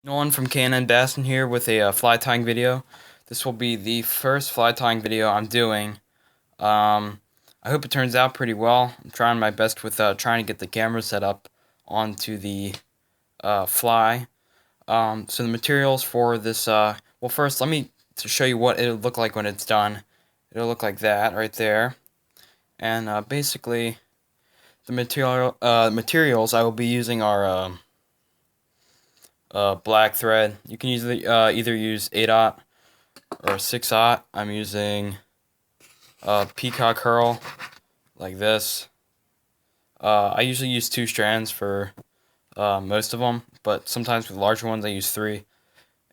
Nolan from K&N Bassin here with a fly tying video. This will be the first fly tying video I'm doing. Um, I hope it turns out pretty well. I'm trying my best with trying to get the camera set up onto the fly. So the materials for this, well, first let me show you what it'll look like when it's done. It'll look like that right there. And basically, the materials I will be using are black thread. You can either use 8/0 or 6/0. I'm using peacock herl like this. I usually use 2 strands for most of them, but sometimes with larger ones I use 3.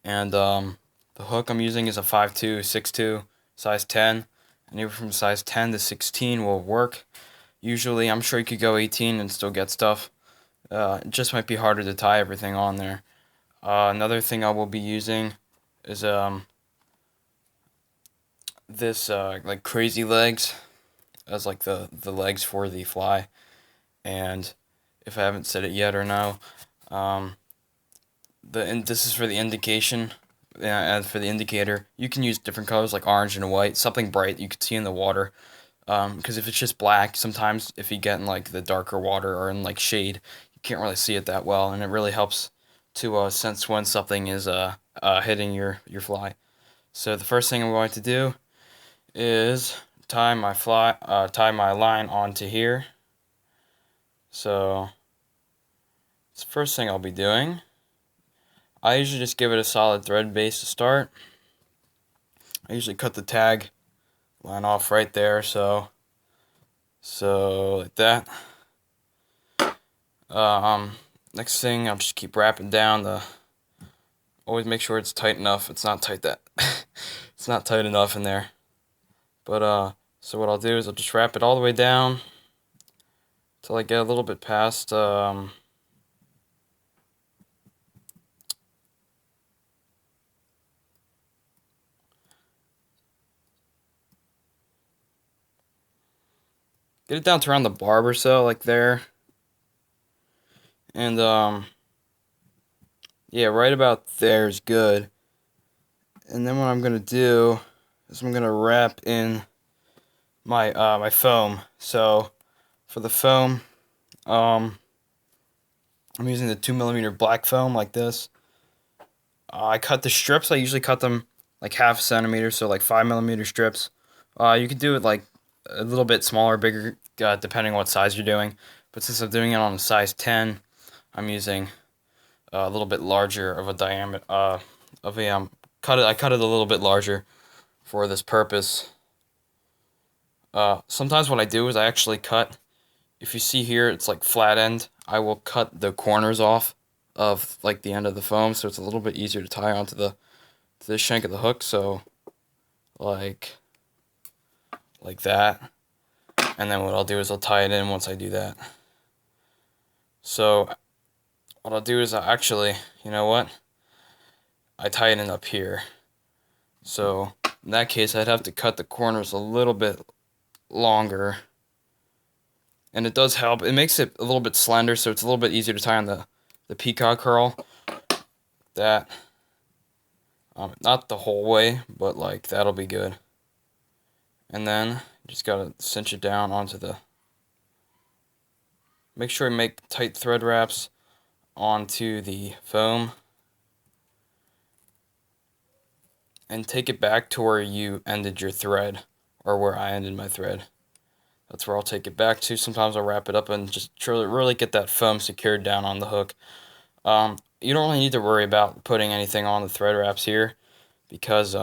And the hook I'm using is a 5.2, 6.2, size 10. Anywhere from size 10 to 16 will work. Usually, I'm sure you could go 18 and still get stuff. It just might be harder to tie everything on there. Another thing I will be using is this like crazy legs as like the legs for the fly. And if I haven't said it yet or no, um, this is for the indication. And for the indicator, you can use different colors like orange and white, something bright you can see in the water. Because if it's just black, sometimes if you get in like the darker water or in like shade, you can't really see it that well, and it really helps to sense when something is hitting your fly. So the first thing I'm going to do is tie my line onto here. So it's the first thing I'll be doing. I usually just give it a solid thread base to start. I usually cut the tag line off right there, so like that. Next thing, I'll just keep wrapping down the. Always make sure it's tight enough. It's not tight that. It's not tight enough in there. But so what I'll do is I'll just wrap it all the way down till I get a little bit past get it down to around the barb or so, like there. And yeah, right about there is good. And then what I'm gonna do is I'm gonna wrap in my foam. So for the foam, I'm using the 2mm black foam like this. I cut the strips. I usually cut them like half a centimeter, so like 5mm strips. You could do it like a little bit smaller, bigger, depending on what size you're doing. But since I'm doing it on a size 10, I'm using a little bit larger of a diameter. I cut it a little bit larger for this purpose. Sometimes what I do is I actually cut. If you see here, it's like flat end. I will cut the corners off of like the end of the foam, so it's a little bit easier to tie onto the shank of the hook. So like that, and then what I'll do is I'll tie it in once I do that. So what I'll do is you know what? I tie it in up here. So in that case, I'd have to cut the corners a little bit longer. And it does help. It makes it a little bit slender, so it's a little bit easier to tie on the peacock herl. That, not the whole way, but like that'll be good. And then just gotta cinch it down onto the. Make sure you make tight thread wraps onto the foam. And take it back to where you ended your thread, or where I ended my thread. That's where I'll take it back to. Sometimes I'll wrap it up and just really get that foam secured down on the hook. You don't really need to worry about putting anything on the thread wraps here, because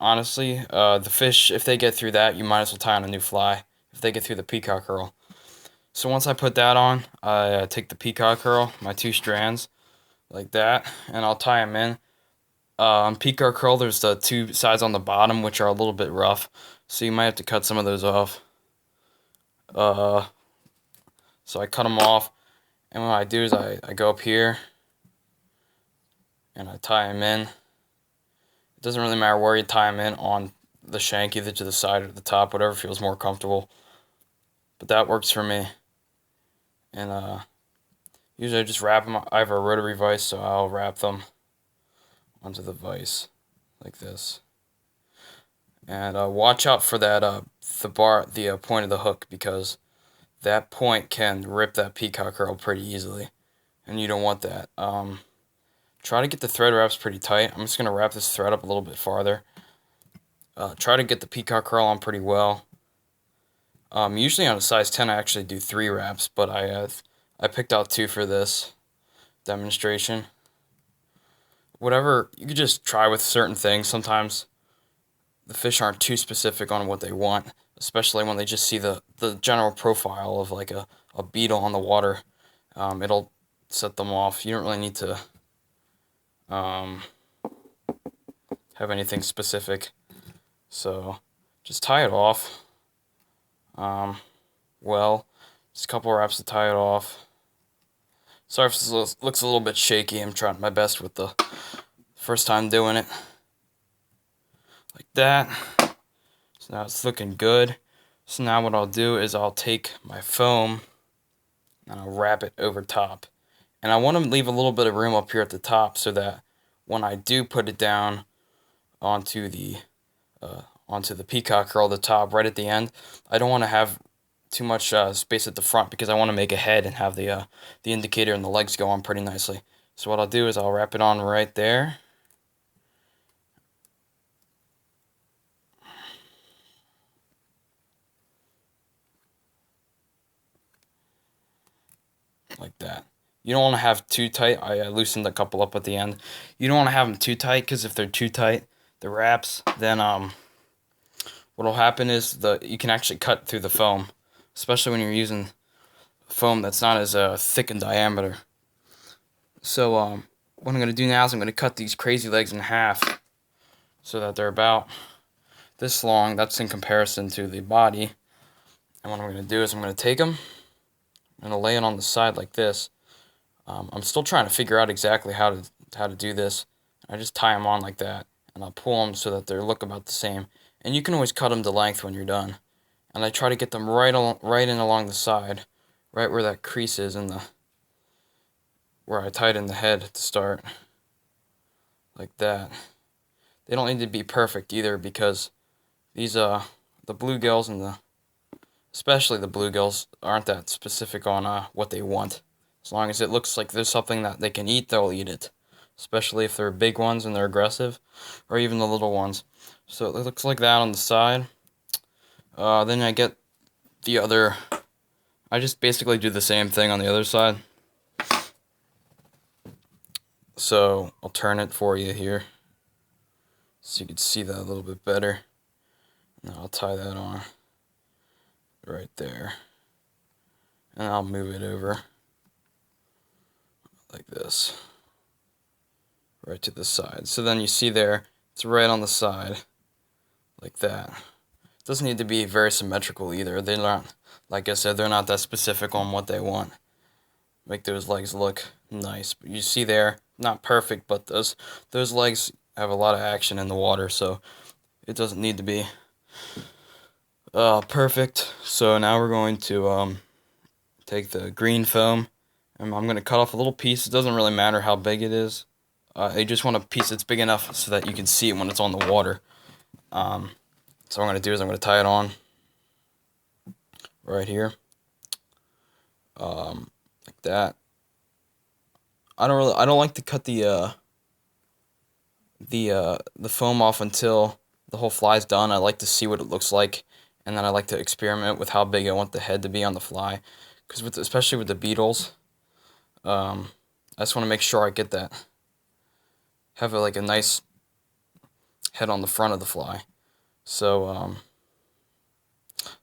honestly, the fish, if they get through that, you might as well tie on a new fly if they get through the peacock herl. So once I put that on, I take the peacock herl, my 2 strands, like that, and I'll tie them in. Peacock herl, there's the 2 sides on the bottom which are a little bit rough, so you might have to cut some of those off. So I cut them off, and what I do is I go up here and I tie them in. It doesn't really matter where you tie them in on the shank, either to the side or the top, whatever feels more comfortable. But that works for me. And Usually I just wrap them. I have a rotary vise, so I'll wrap them onto the vise like this. And watch out for that the point of the hook, because that point can rip that peacock curl pretty easily, and you don't want that. Try to get the thread wraps pretty tight. I'm just gonna wrap this thread up a little bit farther. Try to get the peacock curl on pretty well. Usually on a size 10 I actually do 3 wraps, but I picked out 2 for this demonstration. Whatever, you could just try with certain things. Sometimes the fish aren't too specific on what they want, especially when they just see the general profile of like a beetle on the water. It'll set them off. You don't really need to have anything specific. So just tie it off. Well, just a couple wraps to tie it off. Sorry if this looks a little bit shaky. I'm trying my best with the first time doing it. Like that. So now it's looking good. So now what I'll do is I'll take my foam and I'll wrap it over top. And I want to leave a little bit of room up here at the top so that when I do put it down onto the peacock curl at the top, right at the end, I don't want to have too much space at the front, because I want to make a head and have the indicator and the legs go on pretty nicely. So what I'll do is I'll wrap it on right there. Like that. You don't want to have too tight. I loosened a couple up at the end. You don't want to have them too tight, because if they're too tight, the wraps, then what'll happen is you can actually cut through the foam, especially when you're using foam that's not as thick in diameter. So what I'm going to do now is I'm going to cut these crazy legs in half so that they're about this long. That's in comparison to the body. And what I'm going to do is I'm going to take them, I'm going to lay it on the side like this. I'm still trying to figure out exactly how to do this. I just tie them on like that, and I'll pull them so that they look about the same. And you can always cut them to length when you're done. And I try to get them right in along the side, right where that crease is where I tied in the head to start, like that. They don't need to be perfect either, because these the bluegills and especially the bluegills aren't that specific on what they want. As long as it looks like there's something that they can eat, they'll eat it. Especially if they're big ones and they're aggressive, or even the little ones. So it looks like that on the side. Then I get the other. I just basically do the same thing on the other side. So I'll turn it for you here, so you can see that a little bit better. And I'll tie that on right there, and I'll move it over like this, right to the side. So then you see there, it's right on the side, like that. It doesn't need to be very symmetrical either. They're not, like I said, they're not that specific on what they want. Make those legs look nice. But you see there, not perfect, but those legs have a lot of action in the water, so it doesn't need to be perfect. So now we're going to take the green foam, and I'm going to cut off a little piece. It doesn't really matter how big it is. I just want a piece that's big enough so that you can see it when it's on the water. So what I'm going to do is I'm going to tie it on right here, like that. I don't like to cut the foam off until the whole fly's done. I like to see what it looks like, and then I like to experiment with how big I want the head to be on the fly, because especially with the beetles, I just want to make sure I get that, have like a nice head on the front of the fly. So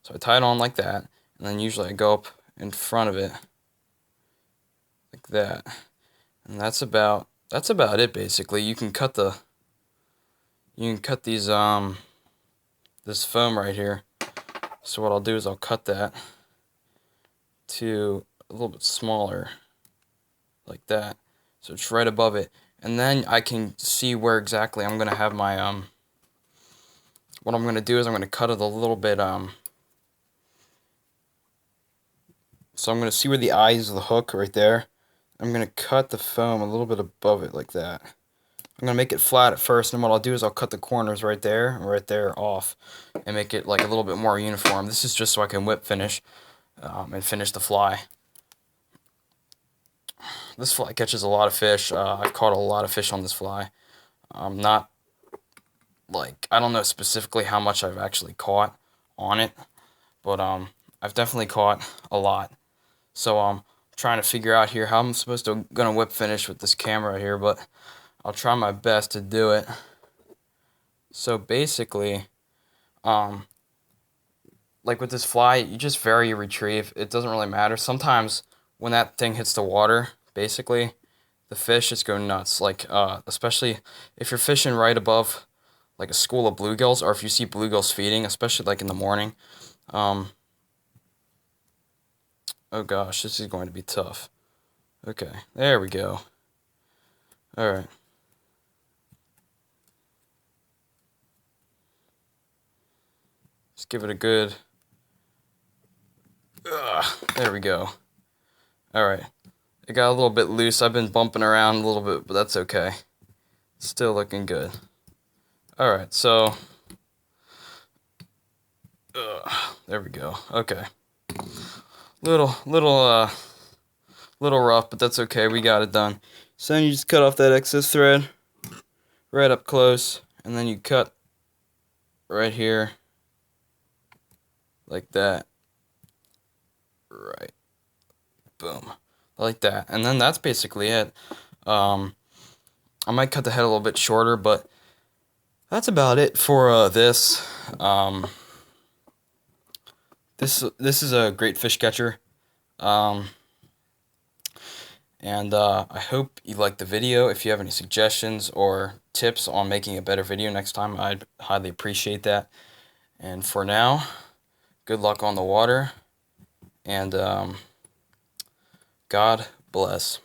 so I tie it on like that, and then usually I go up in front of it like that, and that's about it basically. You can cut these this foam right here. So what I'll do is I'll cut that to a little bit smaller, like that, so it's right above it, and then I can see where exactly I'm gonna have my what I'm gonna do is I'm gonna cut it a little bit so I'm gonna see where the eye is of the hook right there, I'm going to cut the foam a little bit above it like that. I'm going to make it flat at first, and what I'll do is I'll cut the corners right there off and make it like a little bit more uniform. This is just so I can whip finish and finish the fly. This fly catches a lot of fish. I've caught a lot of fish on this fly. Not like, I don't know specifically how much I've actually caught on it, but I've definitely caught a lot. So I'm trying to figure out here how I'm supposed to gonna whip finish with this camera here, but I'll try my best to do it. So basically, like with this fly, you just vary your retrieve. It doesn't really matter. Sometimes when that thing hits the water, basically, the fish just go nuts. Like, especially if you're fishing right above like a school of bluegills, or if you see bluegills feeding, especially like in the morning. Oh gosh, this is going to be tough. Okay, there we go. Alright. Just give it a good... there we go. Alright. It got a little bit loose. I've been bumping around a little bit, but that's okay. Still looking good. Alright, so... there we go. Okay. Little rough, but that's okay. We got it done. So then you just cut off that excess thread right up close, and then you cut right here like that. Right. Boom. Like that. And then that's basically it. I might cut the head a little bit shorter, but that's about it for this. This is a great fish catcher. And I hope you liked the video. If you have any suggestions or tips on making a better video next time, I'd highly appreciate that. And for now, good luck on the water, and God bless.